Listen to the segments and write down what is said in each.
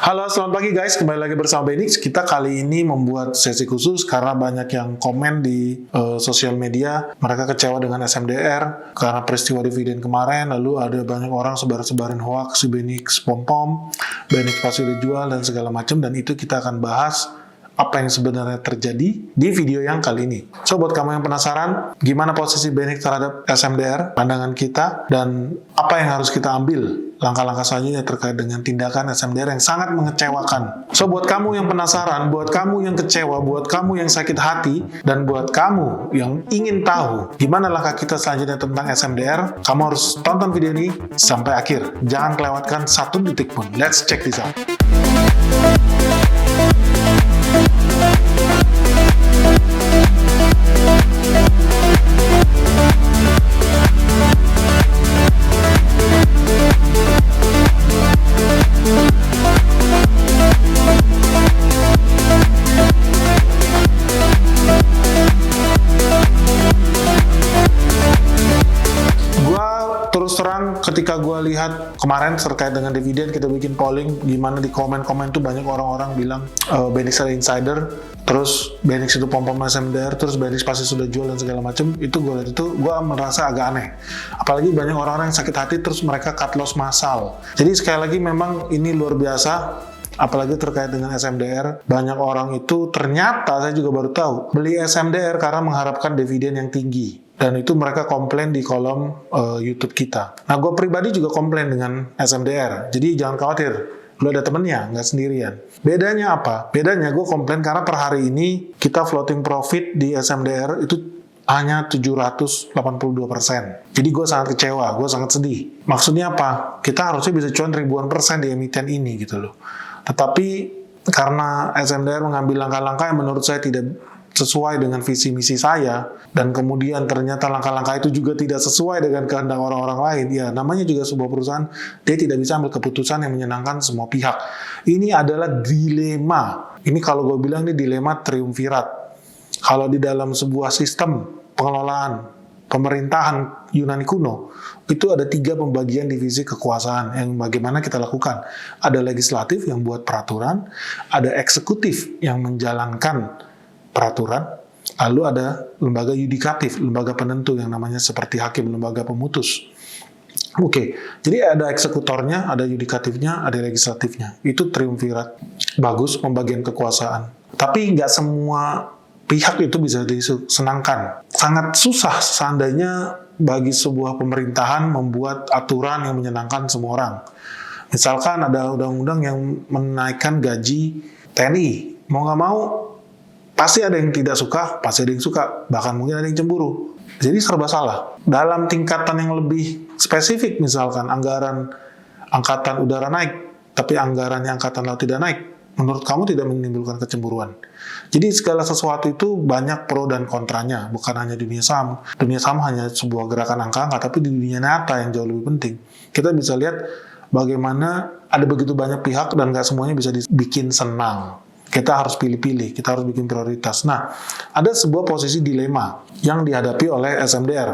Halo, selamat pagi guys. Kembali lagi bersama Benix. Kita kali ini membuat sesi khusus karena banyak yang komen di sosial media. Mereka kecewa dengan SMDR karena peristiwa dividen kemarin. Lalu ada banyak orang sebarin hoax si Benix pom-pom, Benix pasti dijual dan segala macam. Dan itu kita akan bahas apa yang sebenarnya terjadi di video yang kali ini. So, buat kamu yang penasaran, gimana posisi Benix terhadap SMDR, pandangan kita, dan apa yang harus kita ambil langkah-langkah selanjutnya terkait dengan tindakan SMDR yang sangat mengecewakan. So, buat kamu yang penasaran, buat kamu yang kecewa, buat kamu yang sakit hati, dan buat kamu yang ingin tahu gimana langkah kita selanjutnya tentang SMDR, kamu harus tonton video ini sampai akhir. Jangan kelewatkan satu detik pun. Let's check this out. Terus terang, ketika gue lihat kemarin terkait dengan dividen, kita bikin polling, gimana di komen-komen tuh banyak orang-orang bilang Benix ada insider, terus Benix itu pom-pom SMDR, terus Benix pasti sudah jual dan segala macam. Itu gue lihat, itu gue merasa agak aneh. Apalagi banyak orang-orang yang sakit hati terus mereka cut loss massal. Jadi sekali lagi memang ini luar biasa. Apalagi terkait dengan SMDR, banyak orang itu ternyata, saya juga baru tahu, beli SMDR karena mengharapkan dividen yang tinggi. Dan itu mereka komplain di kolom YouTube kita. Nah, gue pribadi juga komplain dengan SMDR. Jadi jangan khawatir, lu ada temennya, nggak sendirian. Bedanya apa? Bedanya gue komplain karena per hari ini kita floating profit di SMDR itu hanya 782%. Jadi gue sangat kecewa, gue sangat sedih. Maksudnya apa? Kita harusnya bisa cuan ribuan persen di emiten ini gitu loh. Tetapi karena SMDR mengambil langkah-langkah yang menurut saya tidak sesuai dengan visi misi saya, dan kemudian ternyata langkah-langkah itu juga tidak sesuai dengan kehendak orang-orang lain, ya namanya juga sebuah perusahaan, dia tidak bisa ambil keputusan yang menyenangkan semua pihak. Ini adalah dilema. Ini kalau gue bilang ini dilema triumvirat. Kalau di dalam sebuah sistem pengelolaan pemerintahan Yunani kuno, itu ada 3 pembagian divisi kekuasaan yang bagaimana kita lakukan. Ada legislatif yang buat peraturan, ada eksekutif yang menjalankan peraturan, lalu ada lembaga yudikatif, lembaga penentu yang namanya seperti hakim, lembaga pemutus. Oke, jadi ada eksekutornya, ada yudikatifnya, ada legislatifnya. Itu triumvirat. Bagus pembagian kekuasaan. Tapi nggak semua pihak itu bisa disenangkan. Sangat susah seandainya bagi sebuah pemerintahan membuat aturan yang menyenangkan semua orang. Misalkan ada undang-undang yang menaikkan gaji TNI. Mau nggak mau, pasti ada yang tidak suka, pasti ada yang suka, bahkan mungkin ada yang cemburu. Jadi serba salah. Dalam tingkatan yang lebih spesifik, misalkan anggaran angkatan udara naik, tapi anggarannya angkatan laut tidak naik, menurut kamu tidak menimbulkan kecemburuan. Jadi segala sesuatu itu banyak pro dan kontranya, bukan hanya dunia saham. Dunia saham hanya sebuah gerakan angka-angka, tapi di dunia nyata yang jauh lebih penting. Kita bisa lihat bagaimana ada begitu banyak pihak dan nggak semuanya bisa dibikin senang. Kita harus pilih-pilih, kita harus bikin prioritas. Nah, ada sebuah posisi dilema yang dihadapi oleh SMDR.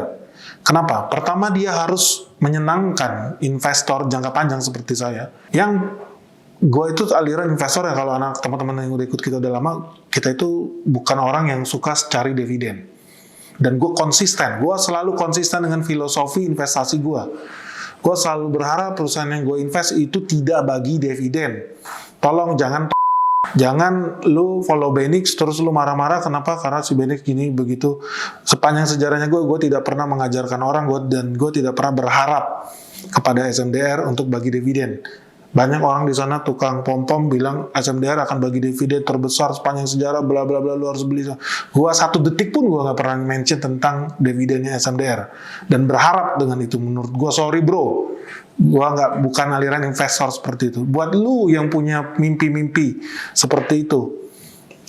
Kenapa? Pertama, dia harus menyenangkan investor jangka panjang seperti saya. Yang gue itu aliran investor yang kalau anak teman-teman yang udah ikut kita udah lama, kita itu bukan orang yang suka cari dividen. Dan gue konsisten, gue selalu konsisten dengan filosofi investasi gue. Gue selalu berharap perusahaan yang gue invest itu tidak bagi dividen. Tolong jangan lu follow Benix terus lu marah-marah kenapa karena si Benix gini begitu. Sepanjang sejarahnya gue tidak pernah mengajarkan orang dan gue tidak pernah berharap kepada SMDR untuk bagi dividen. Banyak orang di sana tukang pom-pom bilang SMDR akan bagi dividen terbesar sepanjang sejarah bla bla bla, lu harus beli. Gua 1 detik pun gua nggak pernah mention tentang dividennya SMDR dan berharap dengan itu. Menurut gua sorry bro, gua bukan aliran investor seperti itu. Buat lu yang punya mimpi-mimpi seperti itu,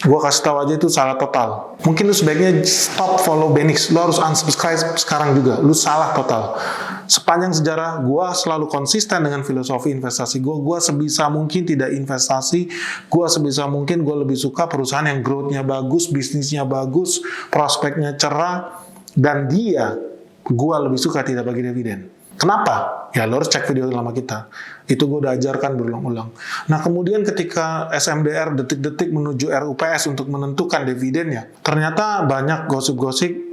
gua kasih tahu aja itu salah total. Mungkin lu sebaiknya stop follow Benix, lu harus unsubscribe sekarang juga. Lu salah total. Sepanjang sejarah, gue selalu konsisten dengan filosofi investasi gue. Gue sebisa mungkin tidak investasi. Gue sebisa mungkin gue lebih suka perusahaan yang growth-nya bagus, bisnisnya bagus, prospeknya cerah, dan gue lebih suka tidak bagi dividen. Kenapa? Ya lo harus cek video lama kita. Itu gue udah ajarkan berulang-ulang. Nah kemudian ketika SMDR detik-detik menuju RUPS untuk menentukan dividennya, ternyata banyak gosip-gosip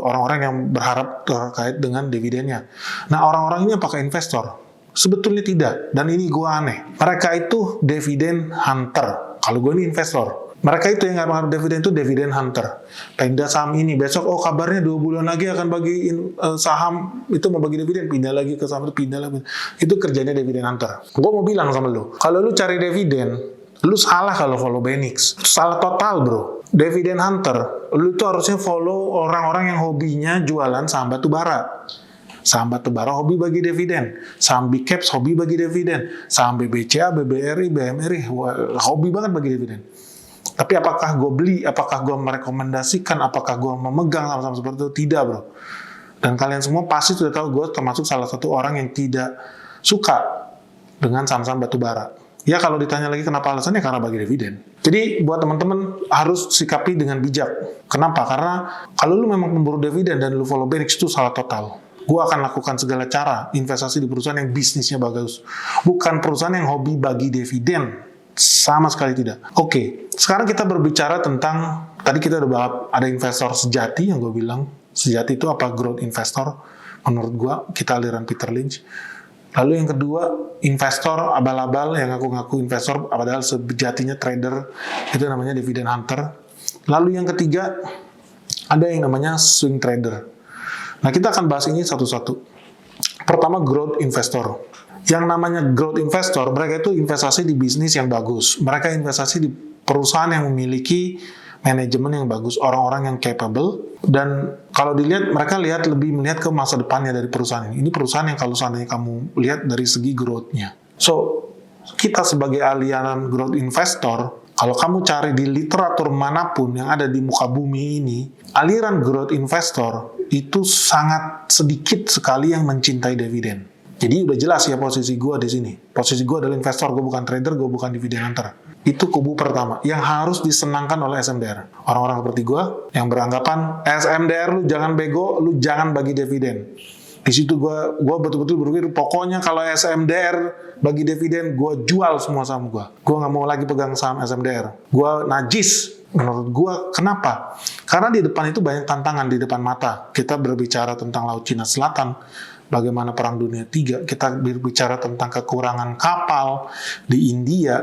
orang-orang yang berharap terkait dengan dividennya. Nah orang-orang ini apakah investor? Sebetulnya tidak. Dan ini gue aneh. Mereka itu dividen hunter. Kalau gue ini investor. Mereka itu yang nggak dividen itu dividen hunter. Pindah saham ini, besok kabarnya 2 bulan lagi akan bagi saham itu mau bagi dividen, pindah lagi ke saham itu, pindah lagi. Itu kerjanya dividen hunter. Gue mau bilang sama lu, kalau lu cari dividen, lu salah kalau follow Benix. Salah total bro. Dividen hunter, lu tuh harusnya follow orang-orang yang hobinya jualan saham batu bara. Saham batu bara hobi bagi dividen, saham big caps hobi bagi dividen, saham BBCA, BBRI, BMRI hobi banget bagi dividen. Tapi apakah gue beli, apakah gue merekomendasikan, apakah gue memegang saham-saham seperti itu? Tidak bro. Dan kalian semua pasti sudah tahu gue termasuk salah satu orang yang tidak suka dengan saham-saham batu bara. Ya kalau ditanya lagi kenapa alasannya, karena bagi dividen. Jadi buat teman-teman harus sikapi dengan bijak. Kenapa? Karena kalau lu memang memburu dividen dan lu follow Benix itu salah total. Gue akan lakukan segala cara investasi di perusahaan yang bisnisnya bagus. Bukan perusahaan yang hobi bagi dividen. Sama sekali tidak. Oke, sekarang kita berbicara tentang, tadi kita udah bahas ada investor sejati yang gue bilang. Sejati itu apa? Growth investor. Menurut gue, kita aliran Peter Lynch. Lalu yang kedua, investor abal-abal yang ngaku-ngaku investor, padahal sejatinya trader, itu namanya dividend hunter. Lalu yang ketiga, ada yang namanya swing trader. Nah, kita akan bahas ini satu-satu. Pertama, growth investor. Yang namanya growth investor, mereka itu investasi di bisnis yang bagus. Mereka investasi di perusahaan yang memiliki manajemen yang bagus, orang-orang yang capable, dan kalau dilihat, mereka lebih melihat ke masa depannya dari perusahaan ini. Ini perusahaan yang kalau seandainya kamu lihat dari segi growth-nya. So, kita sebagai aliran growth investor, kalau kamu cari di literatur manapun yang ada di muka bumi ini, aliran growth investor itu sangat sedikit sekali yang mencintai dividen. Jadi udah jelas ya posisi gue di sini. Posisi gue adalah investor, gue bukan trader, gue bukan dividen hunter. Itu kubu pertama yang harus disenangkan oleh SMDR. Orang-orang seperti gue yang beranggapan SMDR lu jangan bego, lu jangan bagi dividen. Di situ gue betul-betul berpikir pokoknya kalau SMDR bagi dividen, gue jual semua saham gue. Gue nggak mau lagi pegang saham SMDR. Gue najis. Menurut gue, kenapa? Karena di depan itu banyak tantangan di depan mata. Kita berbicara tentang Laut Cina Selatan, bagaimana Perang Dunia III, kita berbicara tentang kekurangan kapal di India,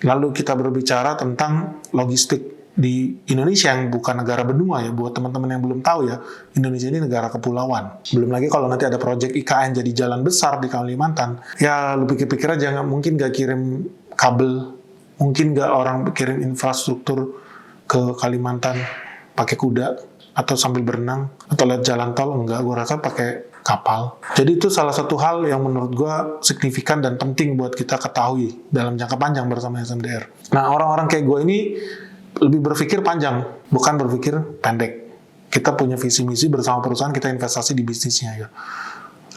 lalu kita berbicara tentang logistik di Indonesia yang bukan negara benua ya, buat teman-teman yang belum tahu ya, Indonesia ini negara kepulauan. Belum lagi kalau nanti ada proyek IKN jadi jalan besar di Kalimantan, ya lu pikir-pikir aja, mungkin gak kirim kabel, mungkin gak orang kirim infrastruktur ke Kalimantan pakai kuda, atau sambil berenang, atau lihat jalan tol, enggak, gue rasa pakai kapal. Jadi itu salah satu hal yang menurut gue signifikan dan penting buat kita ketahui dalam jangka panjang bersama SMDR. Nah, orang-orang kayak gue ini lebih berpikir panjang, bukan berpikir pendek. Kita punya visi misi bersama perusahaan, kita investasi di bisnisnya ya.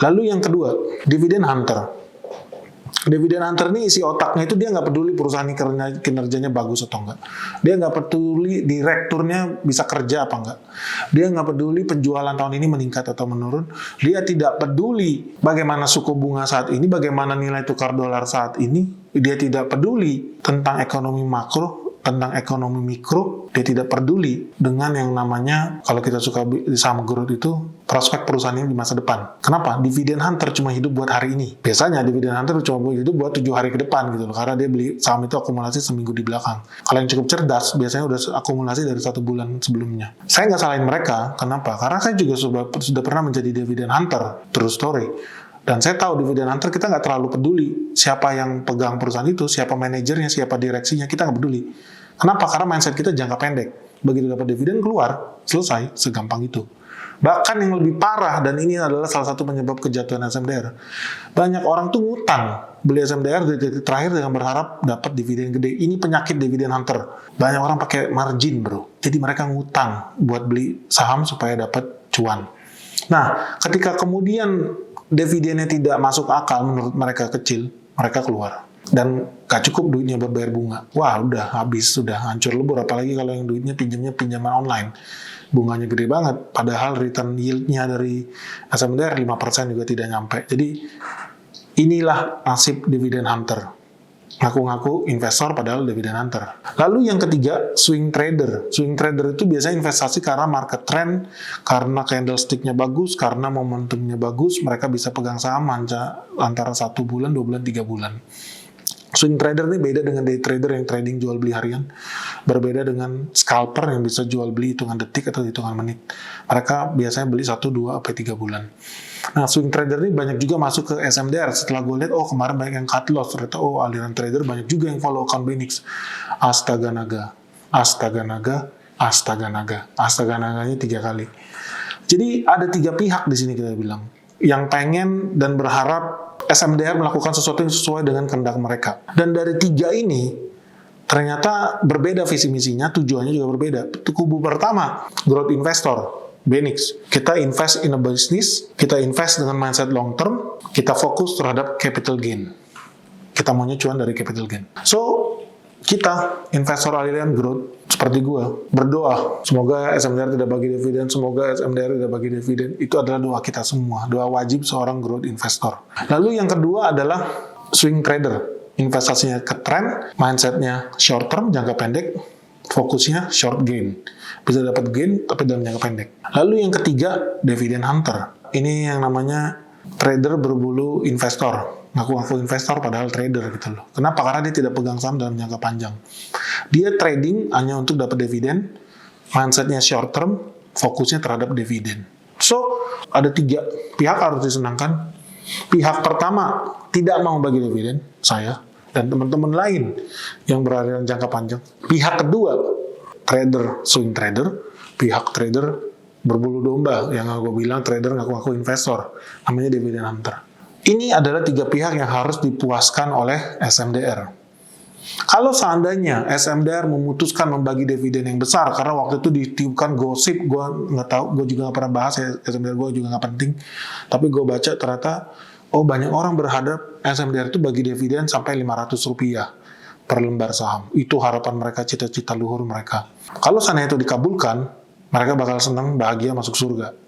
Lalu yang kedua, dividen hunter. Dividen hunter ini isi otaknya itu dia nggak peduli perusahaan ini kinerjanya bagus atau enggak. Dia nggak peduli direkturnya bisa kerja apa enggak. Dia nggak peduli penjualan tahun ini meningkat atau menurun. Dia tidak peduli bagaimana suku bunga saat ini, bagaimana nilai tukar dolar saat ini. Dia tidak peduli tentang ekonomi makro, tentang ekonomi mikro. Dia tidak peduli dengan yang namanya, kalau kita suka saham growth itu, prospek perusahaan ini di masa depan. Kenapa? Dividen hunter cuma hidup buat hari ini. Biasanya dividen hunter cuma hidup buat 7 hari ke depan gitu loh, karena dia beli saham itu akumulasi seminggu di belakang. Kalau yang cukup cerdas, biasanya udah akumulasi dari 1 bulan sebelumnya. Saya nggak salahin mereka, kenapa? Karena saya juga sudah pernah menjadi dividen hunter, true story. Dan saya tahu dividen hunter kita nggak terlalu peduli siapa yang pegang perusahaan itu, siapa manajernya, siapa direksinya, kita nggak peduli. Kenapa? Karena mindset kita jangka pendek. Begitu dapat dividen keluar, selesai, segampang itu. Bahkan yang lebih parah, dan ini adalah salah satu penyebab kejatuhan SMDR. Banyak orang tuh ngutang beli SMDR terakhir dengan berharap dapat dividen gede. Ini penyakit dividen hunter. Banyak orang pakai margin bro. Jadi mereka ngutang buat beli saham supaya dapat cuan. Nah, ketika kemudian dividennya tidak masuk akal menurut mereka kecil, mereka keluar. dan gak cukup duitnya buat bayar bunga. Wah, udah habis, sudah hancur lebur. Apalagi kalau yang duitnya pinjamnya pinjaman online. Bunganya gede banget, padahal return yield-nya dari SMDR 5% juga tidak nyampe. Jadi, inilah nasib dividen hunter. Ngaku-ngaku investor padahal dividen hunter. Lalu yang ketiga, swing trader. Swing trader itu biasanya investasi karena market trend, karena candlestick-nya bagus, karena momentumnya bagus, mereka bisa pegang saham antara 1 bulan, 2 bulan, 3 bulan. Swing trader ini beda dengan day trader yang trading jual beli harian. Berbeda dengan scalper yang bisa jual beli hitungan detik atau hitungan menit. Mereka biasanya beli 1, 2, sampai 3 bulan. Nah, swing trader ini banyak juga masuk ke SMDR. Setelah gue lihat, kemarin banyak yang cut loss. Ternyata, aliran trader banyak juga yang follow account Benix. Astaga naga. Astaga naga. Astaga naga. Astaga naganya 3 kali. Jadi, ada 3 pihak di sini kita bilang. Yang pengen dan berharap SMDR melakukan sesuatu yang sesuai dengan kehendak mereka. Dan dari 3 ini, ternyata berbeda visi misinya, tujuannya juga berbeda. Kubu pertama, growth investor. Benix, kita invest in a business, kita invest dengan mindset long term, kita fokus terhadap capital gain. Kita maunya cuan dari capital gain. So, kita, investor aliran growth, seperti gue, berdoa, semoga SMDR tidak bagi dividen, semoga SMDR tidak bagi dividen. Itu adalah doa kita semua, doa wajib seorang growth investor. Lalu yang kedua adalah swing trader, investasinya ke trend, mindsetnya short term, jangka pendek, fokusnya short gain. Bisa dapat gain, tapi dalam jangka pendek. Lalu yang ketiga, dividend hunter. Ini yang namanya trader berbulu investor. Ngaku-ngaku investor padahal trader gitu loh. Kenapa? Karena dia tidak pegang saham dalam jangka panjang. Dia trading hanya untuk dapat dividen, mindsetnya short term, fokusnya terhadap dividen. So, ada 3 pihak harus disenangkan. Pihak pertama tidak mau bagi dividen, saya dan teman-teman lain yang berada dalam jangka panjang. Pihak kedua, trader, swing trader, pihak trader berbulu domba, yang aku bilang trader ngaku-ngaku investor, namanya dividend hunter. Ini adalah 3 pihak yang harus dipuaskan oleh SMDR. Kalau seandainya SMDR memutuskan membagi dividen yang besar, karena waktu itu ditiupkan gosip, gue nggak tahu, gue juga nggak pernah bahas ya, SMDR gue juga nggak penting, tapi gue baca ternyata, banyak orang berharap SMDR itu bagi dividen sampai Rp500 per lembar saham. Itu harapan mereka, cita-cita luhur mereka. Kalau seandainya itu dikabulkan, mereka bakal senang, bahagia, masuk surga.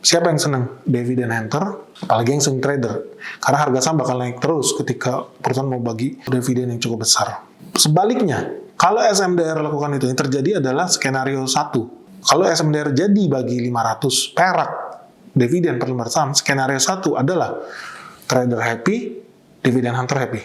Siapa yang senang? Dividend hunter, apalagi yang swing trader. Karena harga saham bakal naik terus ketika perusahaan mau bagi dividen yang cukup besar. Sebaliknya, kalau SMDR lakukan itu, yang terjadi adalah skenario 1. Kalau SMDR jadi bagi 500 perak dividen per lembar saham, skenario 1 adalah trader happy, dividend hunter happy.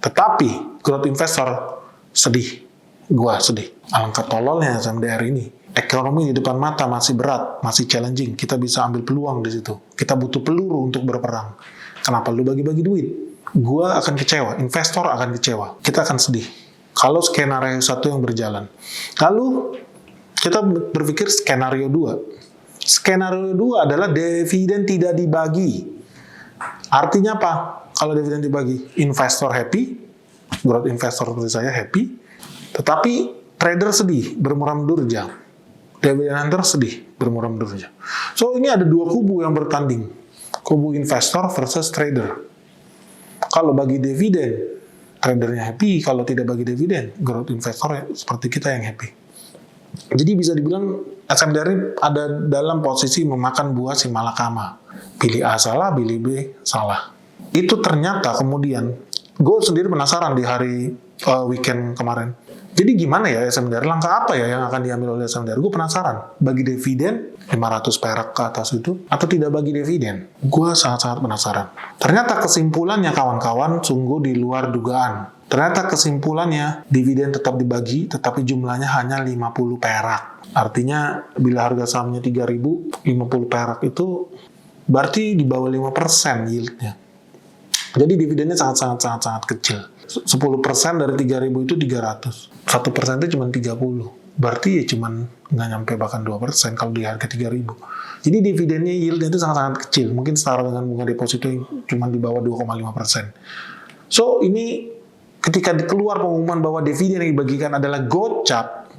Tetapi, growth investor sedih. Gua sedih. Alangkah tololnya SMDR ini. Ekonomi di depan mata masih berat, masih challenging. Kita bisa ambil peluang di situ. Kita butuh peluru untuk berperang. Kenapa lu bagi-bagi duit? Gua akan kecewa, investor akan kecewa. Kita akan sedih. Kalau skenario 1 yang berjalan. Lalu, kita berpikir skenario 2. Skenario 2 adalah dividen tidak dibagi. Artinya apa? Kalau dividen dibagi, investor happy, growth investor seperti saya happy, tetapi trader sedih, bermuram durja. Dividend hunter sedih, bermuram durja. So, ini ada 2 kubu yang bertanding. Kubu investor versus trader. Kalau bagi dividen, tradernya happy. Kalau tidak bagi dividen, growth investor seperti kita yang happy. Jadi bisa dibilang SMDR ada dalam posisi memakan buah si malakama. Pilih A salah, pilih B salah. Itu ternyata kemudian, gue sendiri penasaran di hari weekend kemarin. Jadi gimana ya SMDR? Langkah apa ya yang akan diambil oleh SMDR? Gue penasaran. Bagi dividen 500 perak ke atas itu, atau tidak bagi dividen? Gue sangat-sangat penasaran. Ternyata kesimpulannya kawan-kawan sungguh di luar dugaan. Ternyata kesimpulannya dividen tetap dibagi, tetapi jumlahnya hanya 50 perak. Artinya bila harga sahamnya 3.000, 50 perak itu berarti di bawah 5% yieldnya. Jadi dividennya sangat kecil. 10% dari 3.000 itu 300. 1% itu cuma 30. Berarti ya cuma nggak nyampe bahkan 2% kalau di harga 3.000. Jadi dividennya yieldnya itu sangat kecil. Mungkin setara dengan bunga deposito yang cuma di bawah 2,5%. So, ini ketika keluar pengumuman bahwa dividen yang dibagikan adalah gocap,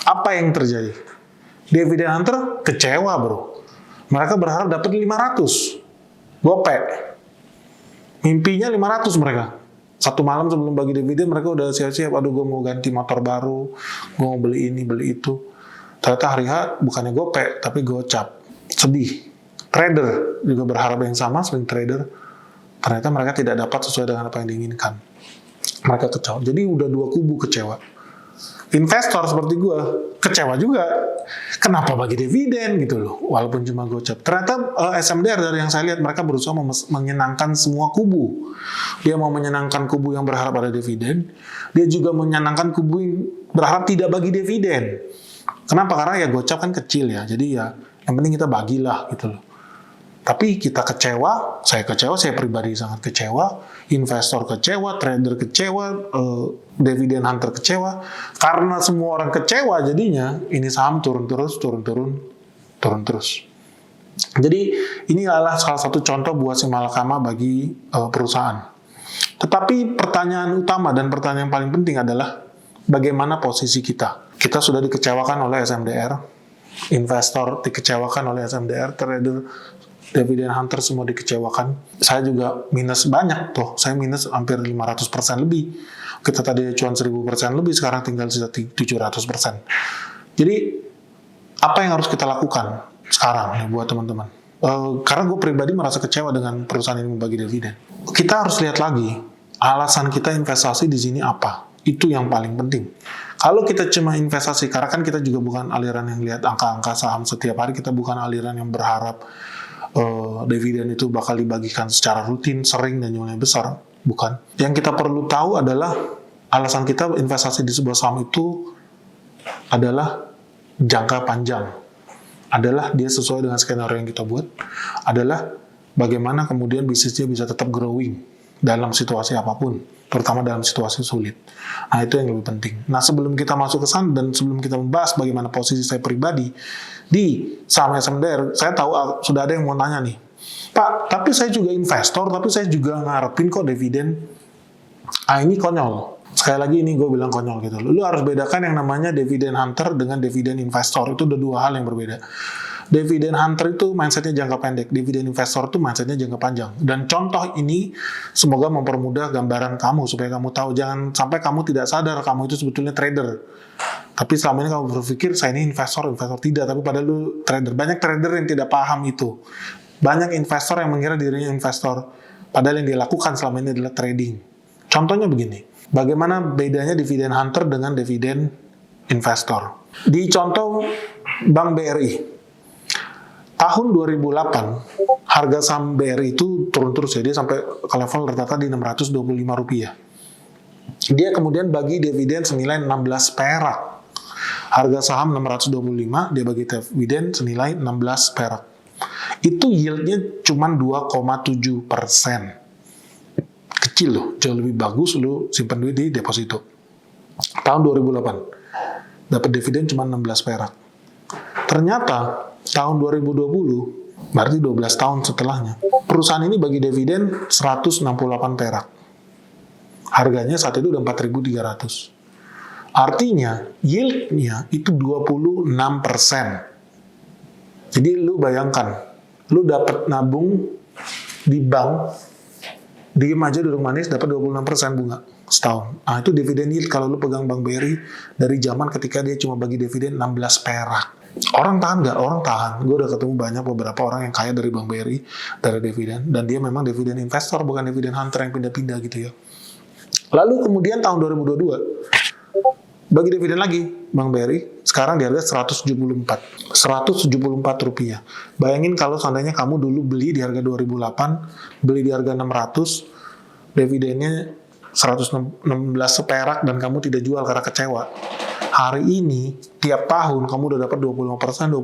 apa yang terjadi? Dividend hunter kecewa, bro. Mereka berharap dapat 500. Gope. Mimpinya 500 mereka. 1 malam sebelum bagi dividen mereka udah siap-siap, aduh gue mau ganti motor baru, gue mau beli ini, beli itu. Ternyata hari H bukannya gope, tapi gocap. Sedih. Trader juga berharap yang sama, swing trader. Ternyata mereka tidak dapat sesuai dengan apa yang diinginkan. Mereka kecewa. Jadi udah 2 kubu kecewa. Investor seperti gue kecewa juga. Kenapa bagi dividen gitu loh, walaupun cuma gocap. Ternyata SMDR dari yang saya lihat mereka berusaha menyenangkan semua kubu. Dia mau menyenangkan kubu yang berharap ada dividen, dia juga menyenangkan kubu yang berharap tidak bagi dividen. Kenapa? Karena ya gocap kan kecil ya, jadi ya yang penting kita bagilah gitu loh. Tapi kita kecewa, saya pribadi sangat kecewa, investor kecewa, trader kecewa, dividen hunter kecewa. Karena semua orang kecewa jadinya, ini saham turun terus. Jadi ini adalah salah satu contoh buah si malakama bagi perusahaan. Tetapi pertanyaan utama dan pertanyaan yang paling penting adalah bagaimana posisi kita. Kita sudah dikecewakan oleh SMDR, investor dikecewakan oleh SMDR, trader dividen hunter semua dikecewakan. Saya juga minus banyak tuh. Saya minus hampir 500% lebih. Kita tadi cuan 1000% lebih, sekarang tinggal sisa 700%. Jadi, apa yang harus kita lakukan sekarang nih buat teman-teman? Karena gue pribadi merasa kecewa dengan perusahaan ini membagi dividen. Kita harus lihat lagi, alasan kita investasi di sini apa. Itu yang paling penting. Kalau kita cuma investasi, karena kan kita juga bukan aliran yang lihat angka-angka saham setiap hari, kita bukan aliran yang berharap dividen itu bakal dibagikan secara rutin, sering, dan jumlahnya besar. Bukan. Yang kita perlu tahu adalah alasan kita investasi di sebuah saham itu adalah jangka panjang. Adalah dia sesuai dengan skenario yang kita buat. Adalah bagaimana kemudian bisnisnya bisa tetap growing dalam situasi apapun, terutama dalam situasi sulit. Nah, itu yang lebih penting. Nah, sebelum kita masuk ke sana dan sebelum kita membahas bagaimana posisi saya pribadi di saham SMDR, saya tahu sudah ada yang mau nanya nih, Pak, tapi saya juga investor, tapi saya juga ngarepin kok dividen. Ini konyol. Sekali lagi ini gue bilang konyol gitu. Lu harus bedakan yang namanya dividen hunter dengan dividen investor. Itu udah 2 hal yang berbeda. Dividen hunter itu mindsetnya jangka pendek, dividen investor itu mindsetnya jangka panjang. Dan contoh ini semoga mempermudah gambaran kamu supaya kamu tahu, jangan sampai kamu tidak sadar kamu itu sebetulnya trader. Tapi selama ini kamu berpikir saya ini investor tidak, tapi padahal lu trader. Banyak trader yang tidak paham itu. Banyak investor yang mengira dirinya investor, padahal yang dia lakukan selama ini adalah trading. Contohnya begini, bagaimana bedanya dividen hunter dengan dividen investor? Di contoh Bank BRI. Tahun 2008, harga saham BRI itu turun terus ya, dia sampai ke level rata-rata di Rp625. Dia kemudian bagi dividen senilai 16 perak. Harga saham 625, dia bagi dividen senilai 16 perak. Itu yieldnya cuma 2,7%. Kecil loh, jauh lebih bagus lu simpan duit di deposito. Tahun 2008, dapat dividen cuma 16 perak. Ternyata tahun 2020, berarti 12 tahun setelahnya, perusahaan ini bagi dividen 168 perak. Harganya saat itu udah 4.300. Artinya, yield-nya itu 26%. Jadi lu bayangkan, lu dapat nabung di bank, diem aja duduk manis, dapat 26% bunga setahun. Nah, itu dividen yield kalau lu pegang Bank BRI dari zaman ketika dia cuma bagi dividen 16 perak. Orang tahan nggak? Orang tahan. Gue udah ketemu banyak beberapa orang yang kaya dari Bank BRI, dari dividen, dan dia memang dividen investor, bukan dividen hunter yang pindah-pindah gitu ya. Lalu kemudian tahun 2022, bagi dividen lagi, Bank BRI, sekarang di harga 174 rupiah. Bayangin kalau seandainya kamu dulu beli di harga 2008, beli di harga 600, dividennya 116 seperak, dan kamu tidak jual karena kecewa. Hari ini, tiap tahun kamu udah dapat 25%.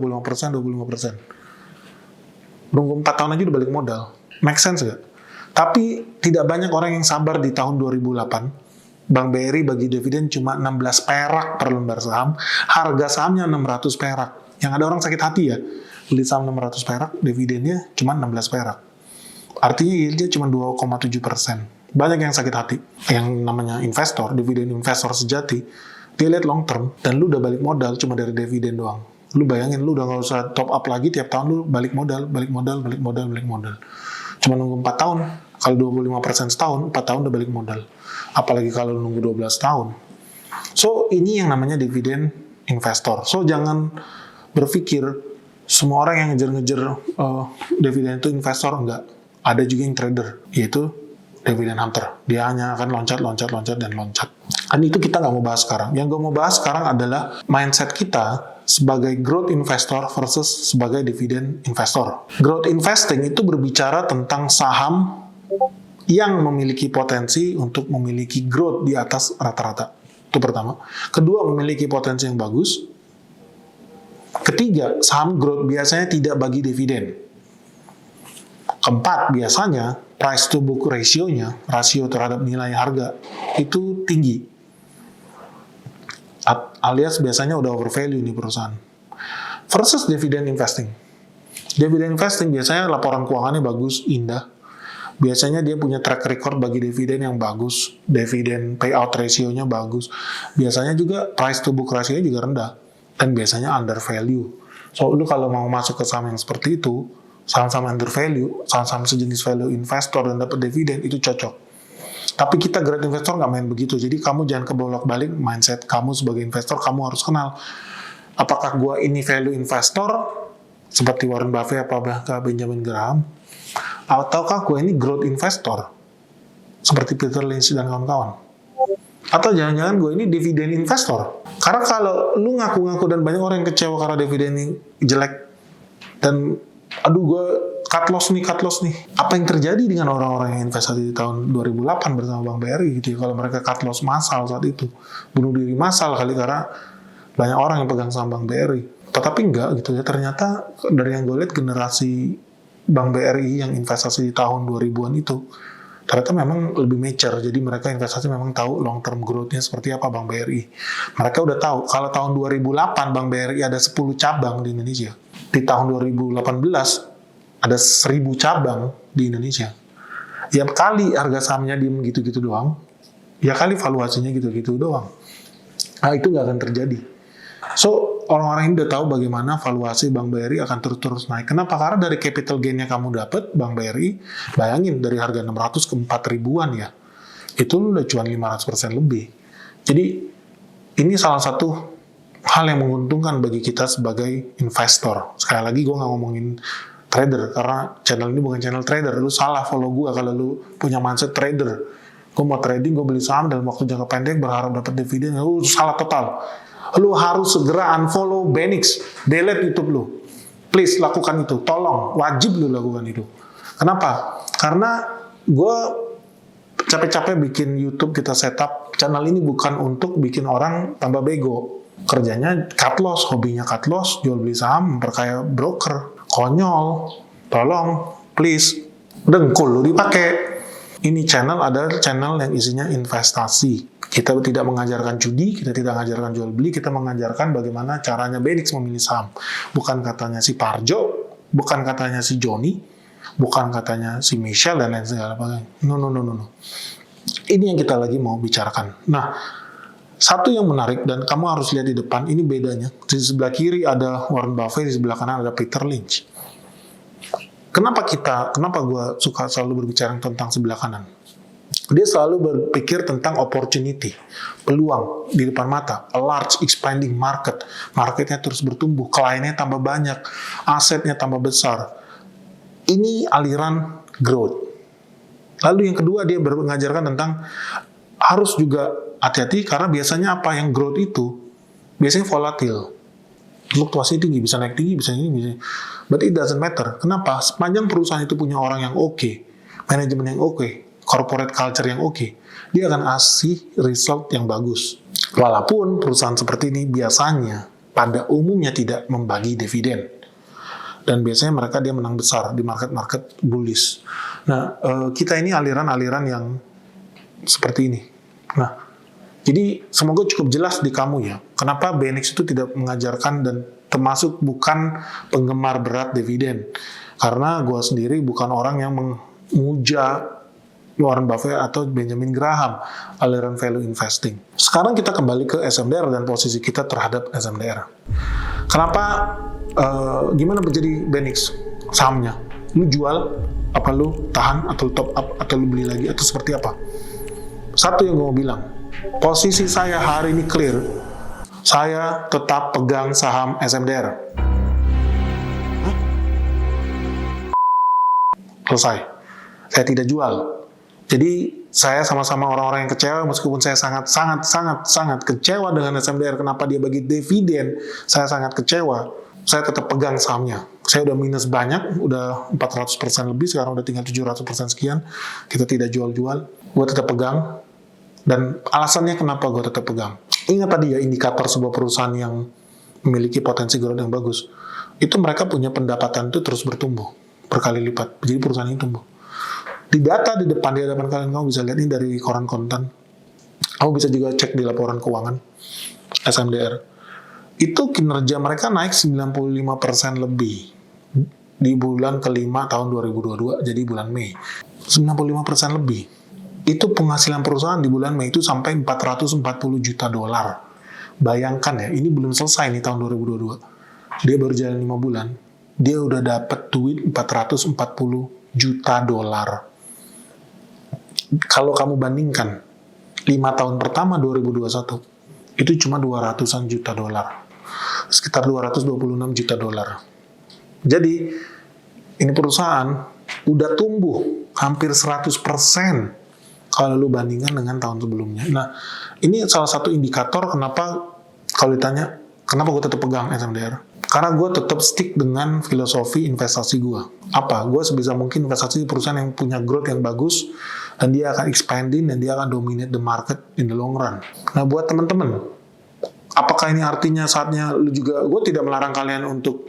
Nunggu 4 tahun aja udah balik modal. Make sense gak? Tapi tidak banyak orang yang sabar di tahun 2008. Bank BRI bagi dividen cuma 16 perak per lembar saham. Harga sahamnya 600 perak. Yang ada orang sakit hati ya. Beli saham 600 perak, dividennya cuma 16 perak. Artinya yieldnya cuma 2,7%. Banyak yang sakit hati. Yang namanya investor, dividen investor sejati, dia lihat long term, dan lu udah balik modal cuma dari dividen doang. Lu bayangin, lu udah gak usah top up lagi, tiap tahun lu balik modal. Cuma nunggu 4 tahun, Kalau 25% setahun, 4 tahun udah balik modal. Apalagi kalau nunggu 12 tahun. So, ini yang namanya dividen investor. So, jangan berpikir semua orang yang ngejar-ngejar dividen itu investor, enggak. Ada juga yang trader, yaitu dividen hunter. Dia hanya akan loncat, dan loncat. Dan itu kita nggak mau bahas sekarang. Yang gue mau bahas sekarang adalah mindset kita sebagai growth investor versus sebagai dividen investor. Growth investing itu berbicara tentang saham yang memiliki potensi untuk memiliki growth di atas rata-rata. Itu pertama. Kedua, memiliki potensi yang bagus. Ketiga, saham growth biasanya tidak bagi dividen. Keempat, biasanya price to book ratio-nya, rasio terhadap nilai harga, itu tinggi. Alias biasanya udah overvalue nih perusahaan. Versus dividend investing. Dividend investing biasanya laporan keuangannya bagus, indah. Biasanya dia punya track record bagi dividen yang bagus, dividen payout ratio-nya bagus. Biasanya juga price to book ratio-nya juga rendah, dan biasanya under value. So, lu kalau mau masuk ke saham yang seperti itu, saham-saham under value, saham-saham sejenis value investor dan dapat dividen, itu cocok. Tapi kita growth investor nggak main begitu, jadi kamu jangan kebolak-balik mindset kamu sebagai investor, kamu harus kenal, apakah gua ini value investor, seperti Warren Buffett atau Benjamin Graham, ataukah gue ini growth investor seperti Peter Lynch dan kawan-kawan, atau jangan-jangan gue ini dividen investor. Karena kalau lu ngaku-ngaku dan banyak orang yang kecewa karena dividen ini jelek dan aduh gue cut loss nih, apa yang terjadi dengan orang-orang yang investasi di tahun 2008 bersama Bank BRI gitu ya, kalau mereka cut loss massal saat itu, bunuh diri massal kali karena banyak orang yang pegang saham Bank BRI. Tetapi enggak gitu ya, ternyata dari yang gue lihat generasi Bank BRI yang investasi di tahun 2000-an itu ternyata memang lebih mature, jadi mereka investasi memang tahu long term growth-nya seperti apa Bank BRI. Mereka udah tahu kalau tahun 2008 Bank BRI ada 10 cabang di Indonesia, di tahun 2018 ada 1000 cabang di Indonesia. Ya kali harga sahamnya diem gitu-gitu doang, ya kali valuasinya gitu-gitu doang. Nah itu nggak akan terjadi. So, orang-orang ini udah tahu bagaimana valuasi Bank BRI akan terus-terus naik. Kenapa? Karena dari capital gain yang kamu dapat, Bank BRI, bayangin dari harga 600 ke 4 ribuan ya, itu udah cuan 500% lebih. Jadi, ini salah satu hal yang menguntungkan bagi kita sebagai investor. Sekali lagi, gue nggak ngomongin trader, karena channel ini bukan channel trader. Lu salah follow gue kalau lu punya mindset trader. Gue mau trading, gue beli saham dalam waktu jangka pendek, berharap dapat dividen, lu salah total. Lu harus segera unfollow Benix, delete YouTube lu. Please lakukan itu, tolong, wajib lu lakukan itu. Kenapa? Karena gue capek-capek bikin YouTube, kita setup channel ini bukan untuk bikin orang tambah bego. Kerjanya cut loss, hobinya cut loss, jual beli saham, memperkaya broker. Konyol, tolong, please, dengkul lu dipakai. Ini channel adalah channel yang isinya investasi. Kita tidak mengajarkan judi, kita tidak mengajarkan jual beli, kita mengajarkan bagaimana caranya Benix memilih saham. Bukan katanya si Parjo, bukan katanya si Joni, bukan katanya si Michelle dan lain segala macam. No. Ini yang kita lagi mau bicarakan. Nah, satu yang menarik dan kamu harus lihat di depan, ini bedanya. Di sebelah kiri ada Warren Buffett, di sebelah kanan ada Peter Lynch. Kenapa gue suka selalu berbicara tentang sebelah kanan? Dia selalu berpikir tentang opportunity, peluang di depan mata, a large expanding market. Marketnya terus bertumbuh, kliennya tambah banyak, asetnya tambah besar. Ini aliran growth. Lalu yang kedua dia mengajarkan tentang harus juga hati-hati karena biasanya apa yang growth itu biasanya volatil. Fluktuasi tinggi, bisa naik tinggi, bisa ini, bisa. But it doesn't matter. Kenapa? Sepanjang perusahaan itu punya orang yang oke, manajemen yang oke, corporate culture yang oke, dia akan kasih result yang bagus. Walaupun perusahaan seperti ini biasanya pada umumnya tidak membagi dividen. Dan biasanya mereka dia menang besar di market-market bullish. Nah, kita ini aliran-aliran yang seperti ini. Nah, jadi semoga cukup jelas di kamu ya. Kenapa Benix itu tidak mengajarkan dan termasuk bukan penggemar berat dividen. Karena gue sendiri bukan orang yang memuja Warren Buffett atau Benjamin Graham, aliran value investing. Sekarang kita kembali ke SMDR dan posisi kita terhadap SMDR. Kenapa, gimana menjadi Benix sahamnya? Lu jual, apa lu tahan, atau top up, atau lu beli lagi, atau seperti apa? Satu yang gue mau bilang, posisi saya hari ini clear, saya tetap pegang saham SMDR. Selesai. Saya tidak jual. Jadi saya sama-sama orang-orang yang kecewa, meskipun saya sangat kecewa dengan SMDR, kenapa dia bagi dividen, saya sangat kecewa, saya tetap pegang sahamnya. Saya udah minus banyak, udah 400% lebih, sekarang udah tinggal 700% sekian, kita tidak jual-jual, gue tetap pegang. Dan alasannya kenapa gue tetap pegang, ingat tadi ya, indikator sebuah perusahaan yang memiliki potensi growth yang bagus, itu mereka punya pendapatan itu terus bertumbuh, berkali lipat, jadi perusahaan ini tumbuh. Di data di hadapan kalian, kamu bisa lihat ini dari koran kontan. Kamu bisa juga cek di laporan keuangan SMDR. Itu kinerja mereka naik 95% lebih di bulan kelima tahun 2022, jadi bulan Mei. 95% lebih. Itu penghasilan perusahaan di bulan Mei itu sampai 440 juta dolar. Bayangkan ya, ini belum selesai nih tahun 2022. Dia baru jalan 5 bulan. Dia udah dapat duit 440 juta dolar. Kalau kamu bandingkan 5 tahun pertama 2021 itu cuma 200-an juta dolar, sekitar 226 juta dolar. Jadi ini perusahaan udah tumbuh hampir 100% kalau lu bandingkan dengan tahun sebelumnya. Nah, ini salah satu indikator kenapa kalau ditanya kenapa gue tetap pegang SMDR. Karena gue tetap stick dengan filosofi investasi gue. Apa? Gue sebisa mungkin investasi di perusahaan yang punya growth yang bagus, dan dia akan expanding, dan dia akan dominate the market in the long run. Nah, buat teman-teman, apakah ini artinya saatnya lu juga, gue tidak melarang kalian untuk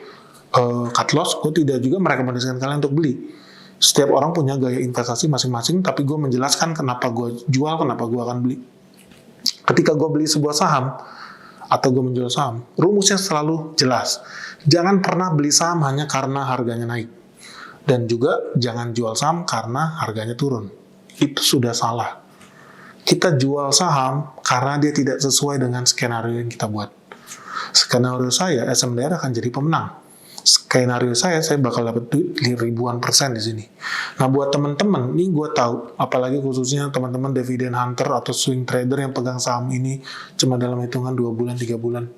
cut loss, gue tidak juga merekomendasikan kalian untuk beli. Setiap orang punya gaya investasi masing-masing, tapi gue menjelaskan kenapa gue jual, kenapa gue akan beli. Ketika gue beli sebuah saham, atau gue menjual saham, rumusnya selalu jelas. Jangan pernah beli saham hanya karena harganya naik. Dan juga jangan jual saham karena harganya turun. Itu sudah salah. Kita jual saham karena dia tidak sesuai dengan skenario yang kita buat. Skenario saya, SMDR akan jadi pemenang. Skenario saya bakal dapat duit ribuan persen di sini. Nah, buat teman-teman, ini gue tahu, apalagi khususnya teman-teman dividend hunter atau swing trader yang pegang saham ini cuma dalam hitungan 2 bulan, 3 bulan.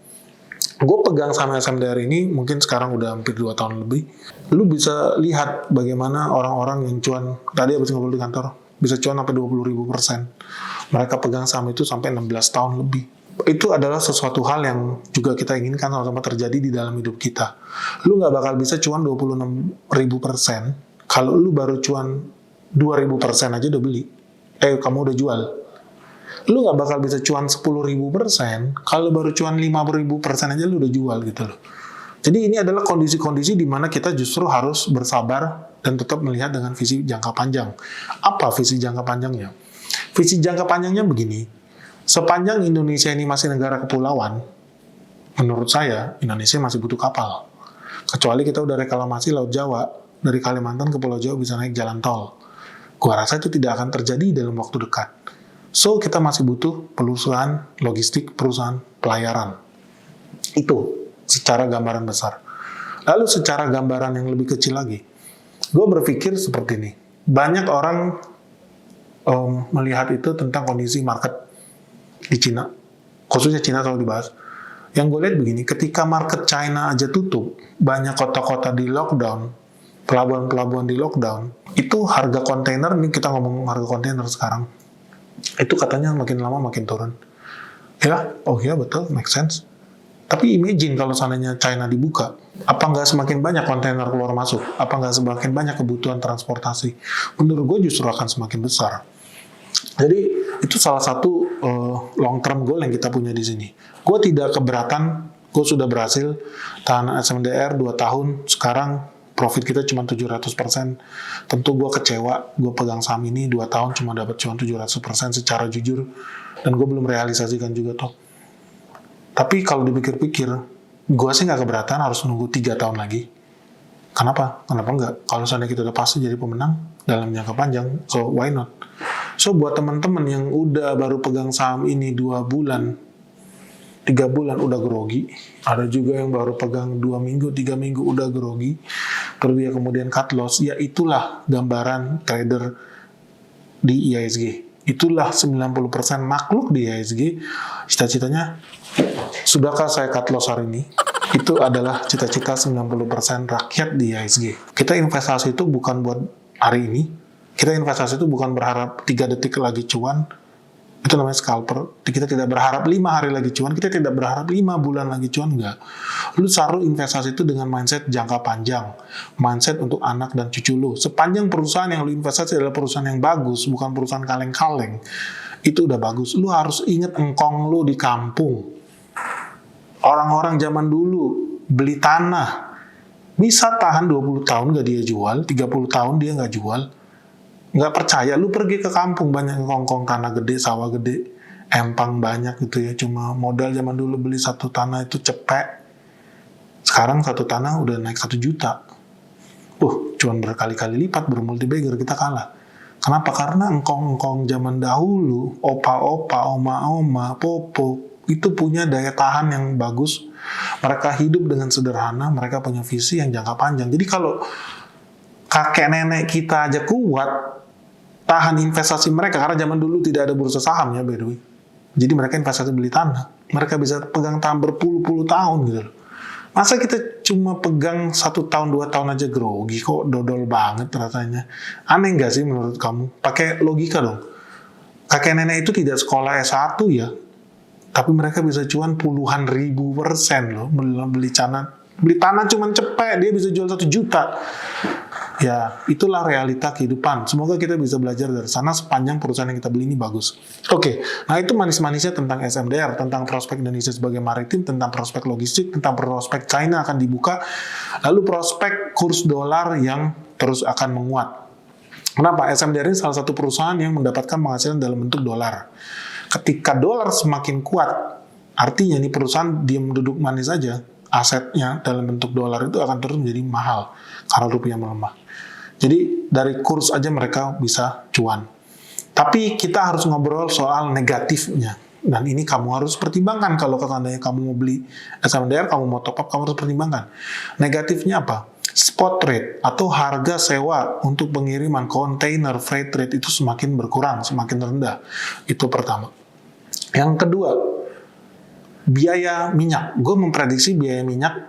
Gue pegang saham SMDR ini mungkin sekarang udah hampir 2 tahun lebih. Lu bisa lihat bagaimana orang-orang yang cuan, tadi habis ngobrol di kantor, bisa cuan sampai 20.000%. Mereka pegang saham itu sampai 16 tahun lebih. Itu adalah sesuatu hal yang juga kita inginkan sama-sama terjadi di dalam hidup kita. Lu nggak bakal bisa cuan 26.000% kalau lu baru cuan 2.000% aja udah beli. Kamu udah jual. Lu nggak bakal bisa cuan 10.000% kalau baru cuan 5.000% aja lu udah jual gitu loh. Jadi ini adalah kondisi-kondisi di mana kita justru harus bersabar dan tetap melihat dengan visi jangka panjang. Apa visi jangka panjangnya? Visi jangka panjangnya begini. Sepanjang Indonesia ini masih negara kepulauan, menurut saya, Indonesia masih butuh kapal. Kecuali kita udah reklamasi Laut Jawa, dari Kalimantan ke Pulau Jawa bisa naik jalan tol. Gua rasa itu tidak akan terjadi dalam waktu dekat. So, kita masih butuh perusahaan logistik, perusahaan pelayaran. Itu secara gambaran besar. Lalu secara gambaran yang lebih kecil lagi, gue berpikir seperti ini. Banyak orang melihat itu tentang kondisi market di Cina, khususnya Cina selalu dibahas. Yang gue lihat begini, ketika market China aja tutup, banyak kota-kota di lockdown, pelabuhan-pelabuhan di lockdown, itu harga kontainer, ini kita ngomong harga kontainer sekarang, itu katanya makin lama makin turun. Ya, oh ya betul, make sense. Tapi imagine kalau seandainya China dibuka, apa nggak semakin banyak kontainer keluar masuk? Apa nggak semakin banyak kebutuhan transportasi? Menurut gue justru akan semakin besar. Jadi itu salah satu long term goal yang kita punya di sini. Gue tidak keberatan, gue sudah berhasil tahan SMDR 2 tahun, sekarang profit kita cuma 700%. Tentu gue kecewa, gue pegang saham ini 2 tahun cuma dapat cuma 700% secara jujur, dan gue belum realisasikan juga toh. Tapi kalau dipikir-pikir, gue sih nggak keberatan harus nunggu 3 tahun lagi. Kenapa? Kenapa nggak? Kalau seandainya kita udah pasti jadi pemenang dalam jangka panjang, so why not? So buat teman-teman yang udah baru pegang saham ini 2 bulan, 3 bulan udah grogi. Ada juga yang baru pegang 2 minggu, 3 minggu udah grogi. terus dia kemudian cut loss, ya itulah gambaran trader di IISG. Itulah 90% makhluk di IISG, cita-citanya, sudahkah saya cut loss hari ini? Itu adalah cita-cita 90% rakyat di IISG. Kita investasi itu bukan buat hari ini, kita investasi itu bukan berharap 3 detik lagi cuan, itu namanya scalper. Kita tidak berharap 5 hari lagi cuan, kita tidak berharap 5 bulan lagi cuan, enggak. Lu taruh investasi itu dengan mindset jangka panjang, mindset untuk anak dan cucu lu. Sepanjang perusahaan yang lu investasi adalah perusahaan yang bagus, bukan perusahaan kaleng-kaleng, itu udah bagus. Lu harus ingat engkong lu di kampung. Orang-orang zaman dulu beli tanah, bisa tahan 20 tahun gak dia jual, 30 tahun dia gak jual. Nggak percaya, lu pergi ke kampung, banyak ngongkong tanah gede, sawah gede, empang banyak gitu ya, cuma modal zaman dulu beli satu tanah itu cepet. Sekarang satu tanah udah naik 1 juta. Cuman berkali-kali lipat, bermultibagger, kita kalah. Kenapa? Karena engkong-engkong zaman dahulu, opa-opa, oma-oma, popo, itu punya daya tahan yang bagus. Mereka hidup dengan sederhana, mereka punya visi yang jangka panjang. Jadi kalau kakek nenek kita aja kuat tahan investasi mereka, karena zaman dulu tidak ada bursa saham ya by the way. Jadi mereka investasi beli tanah, mereka bisa pegang tanah berpuluh-puluh tahun gitu loh. Masa kita cuma pegang 1 tahun 2 tahun aja grogi, kok dodol banget rasanya. Aneh nggak sih menurut kamu? Pakai logika dong. Kakek nenek itu tidak sekolah S1 ya, tapi mereka bisa cuan puluhan ribu % loh. Beli tanah cuman cepet, dia bisa jual 1 juta. Ya, itulah realita kehidupan. Semoga kita bisa belajar dari sana sepanjang perusahaan yang kita beli ini bagus. Oke, nah itu manis-manisnya tentang SMDR, tentang prospek Indonesia sebagai maritim, tentang prospek logistik, tentang prospek China akan dibuka, lalu prospek kurs dolar yang terus akan menguat. Kenapa? SMDR ini salah satu perusahaan yang mendapatkan penghasilan dalam bentuk dolar. Ketika dolar semakin kuat, artinya ini perusahaan diam duduk manis saja, asetnya dalam bentuk dolar itu akan terus menjadi mahal karena rupiah melemah. Jadi dari kurs aja mereka bisa cuan. Tapi kita harus ngobrol soal negatifnya. Dan ini kamu harus pertimbangkan kalau seandainya kamu mau beli SMDR, kamu mau top up, kamu harus pertimbangkan. Negatifnya apa? Spot rate atau harga sewa untuk pengiriman kontainer freight rate itu semakin berkurang, semakin rendah. Itu pertama. Yang kedua, biaya minyak. Gue memprediksi biaya minyak,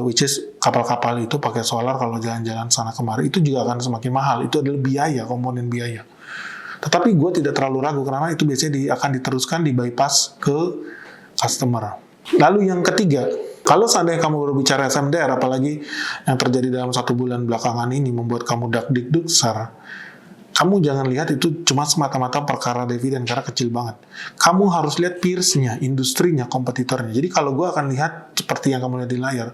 which is kapal-kapal itu pakai solar kalau jalan-jalan sana kemari, itu juga akan semakin mahal. Itu adalah biaya, komponen biaya. Tetapi gue tidak terlalu ragu karena itu biasanya akan diteruskan di bypass ke customer. Lalu yang ketiga, kalau seandainya kamu baru bicara SMDR, apalagi yang terjadi dalam 1 bulan belakangan ini membuat kamu dak-dik-duksar, kamu jangan lihat itu cuma semata-mata perkara dividen, karena kecil banget. Kamu harus lihat peers-nya, industrinya, kompetitornya. Jadi kalau gue akan lihat seperti yang kamu lihat di layar,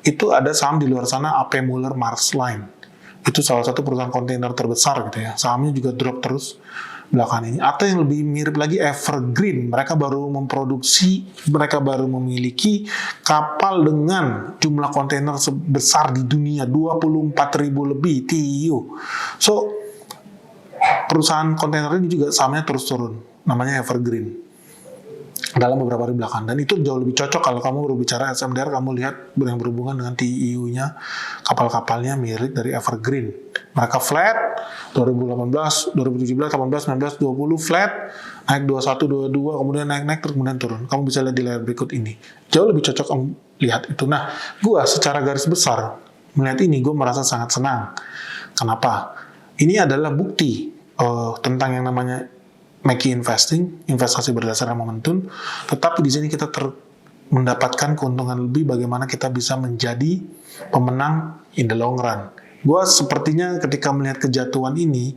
itu ada saham di luar sana, AP Muller Mars Line. Itu salah satu perusahaan kontainer terbesar gitu ya. Sahamnya juga drop terus belakangan ini. Atau yang lebih mirip lagi, Evergreen. Mereka baru memproduksi, mereka baru memiliki kapal dengan jumlah kontainer sebesar di dunia, 24.000 lebih TEU. So, perusahaan kontainer ini juga sahamnya terus turun, namanya Evergreen, dalam beberapa hari belakangan. Dan itu jauh lebih cocok kalau kamu berbicara SMDR, kamu lihat yang berhubungan dengan TEU-nya, kapal-kapalnya mirip dari Evergreen. Mereka flat, 2018, 2017, 18, 19, 20 flat, naik 21, 22, kemudian naik, terus kemudian turun. Kamu bisa lihat di layar berikut ini. Jauh lebih cocok kamu lihat itu. Nah, gue secara garis besar, melihat ini, gue merasa sangat senang. Kenapa? Ini adalah bukti tentang yang namanya Mackie investing, investasi berdasarkan momentum. Tetapi di sini kita mendapatkan keuntungan lebih, bagaimana kita bisa menjadi pemenang in the long run. Gue sepertinya ketika melihat kejatuhan ini,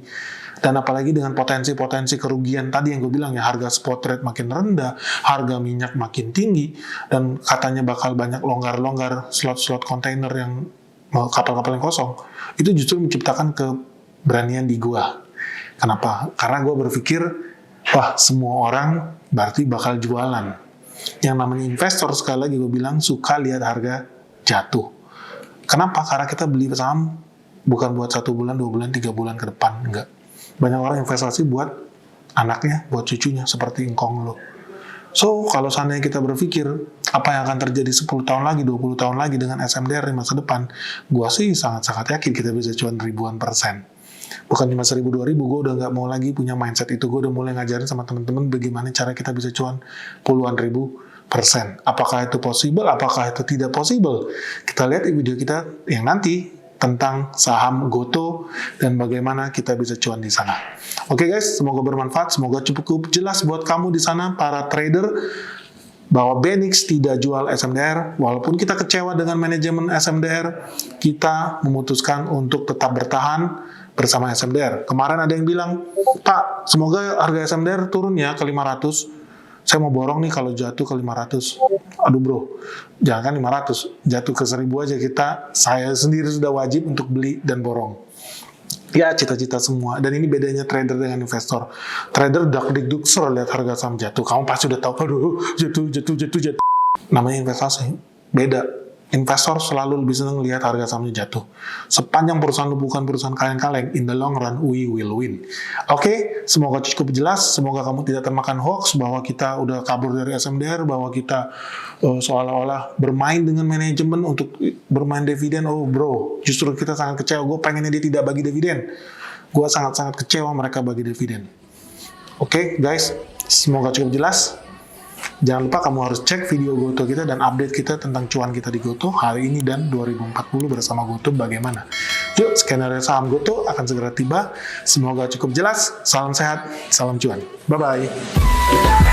dan apalagi dengan potensi-potensi kerugian tadi yang gue bilang ya, harga spot rate makin rendah, harga minyak makin tinggi, dan katanya bakal banyak longgar-longgar slot-slot kontainer yang kapal-kapal yang kosong, itu justru menciptakan keberanian di gue. Kenapa? Karena gue berpikir, wah, semua orang berarti bakal jualan. Yang namanya investor, sekali lagi gue bilang, suka lihat harga jatuh. Kenapa? Karena kita beli saham bukan buat 1 bulan, 2 bulan, 3 bulan ke depan. Enggak. Banyak orang investasi buat anaknya, buat cucunya, seperti engkong lo. So, kalau seandainya kita berpikir, apa yang akan terjadi 10 tahun lagi, 20 tahun lagi dengan SMDR di masa depan, gue sih sangat-sangat yakin kita bisa cuan ribuan persen. Bukan cuma 1000, 2000, gue udah nggak mau lagi punya mindset itu. Gue udah mulai ngajarin sama teman-teman bagaimana cara kita bisa cuan puluhan ribu persen. Apakah itu possible? Apakah itu tidak possible? Kita lihat di video kita yang nanti tentang saham Goto dan bagaimana kita bisa cuan di sana. Oke guys, semoga bermanfaat, semoga cukup jelas buat kamu di sana para trader bahwa Benix tidak jual SMDR. Walaupun kita kecewa dengan manajemen SMDR, kita memutuskan untuk tetap bertahan bersama SMDR. Kemarin ada yang bilang, Pak, semoga harga SMDR turun ya ke 500. Saya mau borong nih kalau jatuh ke 500. Aduh bro, jangan 500, jatuh ke 1000 aja saya sendiri sudah wajib untuk beli dan borong. Ya, cita-cita semua. Dan ini bedanya trader dengan investor. Trader dak-dik-duk lihat harga saham jatuh. Kamu pasti udah tahu, aduh, jatuh. Namanya investasi. Beda. Investor selalu lebih senang lihat harga sahamnya jatuh. Sepanjang perusahaan lu bukan perusahaan kaleng-kaleng, in the long run, we will win. Oke, semoga cukup jelas. Semoga kamu tidak termakan hoax bahwa kita udah kabur dari SMDR, bahwa kita seolah-olah bermain dengan manajemen untuk bermain dividen. Oh bro, justru kita sangat kecewa. Gue pengennya dia tidak bagi dividen. Gue sangat-sangat kecewa mereka bagi dividen. Oke, guys, semoga cukup jelas. Jangan lupa kamu harus cek video Goto kita dan update kita tentang cuan kita di Goto hari ini dan 2040 bersama Goto bagaimana. Yuk, skenario saham Goto akan segera tiba. Semoga cukup jelas. Salam sehat, salam cuan. Bye-bye.